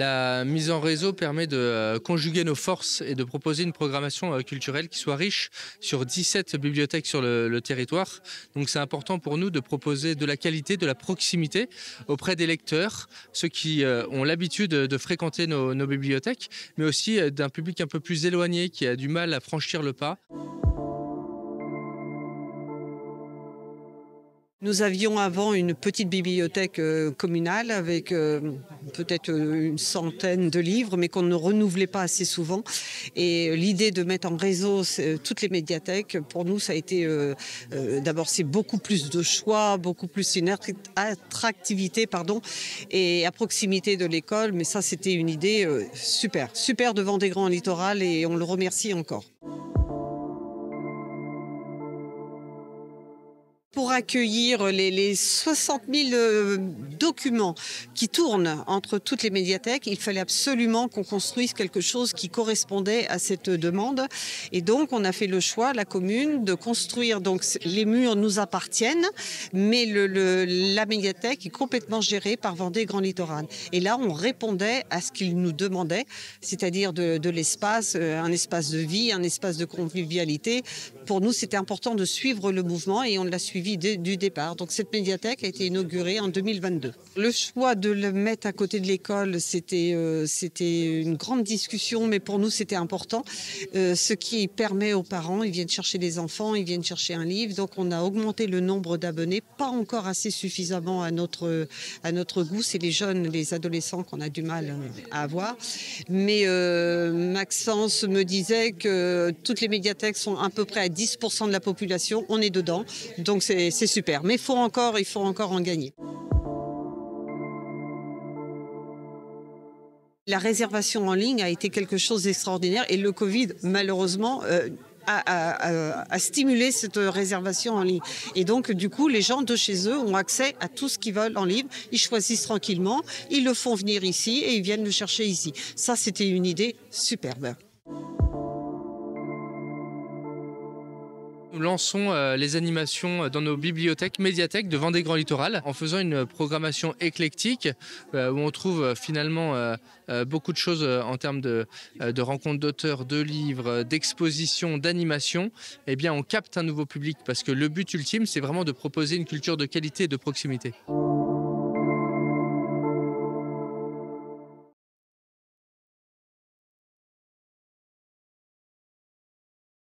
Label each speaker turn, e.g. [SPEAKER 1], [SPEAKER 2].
[SPEAKER 1] La mise en réseau permet de conjuguer nos forces et de proposer une programmation culturelle qui soit riche sur 17 bibliothèques sur le territoire. Donc c'est important pour nous de proposer de la qualité, de la proximité auprès des lecteurs, ceux qui ont l'habitude de fréquenter nos bibliothèques, mais aussi d'un public un peu plus éloigné qui a du mal à franchir le pas.
[SPEAKER 2] Nous avions avant une petite bibliothèque communale avec peut-être une centaine de livres, mais qu'on ne renouvelait pas assez souvent. Et l'idée de mettre en réseau toutes les médiathèques, pour nous, ça a été d'abord c'est beaucoup plus de choix, beaucoup plus une attractivité, pardon, et à proximité de l'école. Mais ça, c'était une idée super de Vendée Grand Littoral et on le remercie encore. Pour accueillir les 60 000 documents qui tournent entre toutes les médiathèques, il fallait absolument qu'on construise quelque chose qui correspondait à cette demande. Et donc, on a fait le choix, la commune, de construire. Donc, les murs nous appartiennent, mais la médiathèque est complètement gérée par Vendée Grand Littoral. Et là, on répondait à ce qu'ils nous demandaient, c'est-à-dire de l'espace, un espace de vie, un espace de convivialité. Pour nous, c'était important de suivre le mouvement et on l'a suivi du départ. Donc cette médiathèque a été inaugurée en 2022. Le choix de le mettre à côté de l'école, c'était une grande discussion, mais pour nous c'était important. Ce qui permet aux parents, ils viennent chercher des enfants, ils viennent chercher un livre. Donc on a augmenté le nombre d'abonnés, pas encore assez suffisamment à notre goût. C'est les jeunes, les adolescents qu'on a du mal à avoir. Mais Maxence me disait que toutes les médiathèques sont à peu près à 10% de la population. On est dedans. Donc c'est super, mais il faut encore en gagner. La réservation en ligne a été quelque chose d'extraordinaire et le Covid, malheureusement, a stimulé cette réservation en ligne. Et donc, du coup, les gens de chez eux ont accès à tout ce qu'ils veulent en livre. Ils choisissent tranquillement, ils le font venir ici et ils viennent le chercher ici. Ça, c'était une idée superbe.
[SPEAKER 1] Nous lançons les animations dans nos bibliothèques, médiathèques de Vendée Grand Littoral en faisant une programmation éclectique où on trouve finalement beaucoup de choses en termes de rencontres d'auteurs, de livres, d'expositions, d'animations. Eh bien, on capte un nouveau public parce que le but ultime, c'est vraiment de proposer une culture de qualité et de proximité.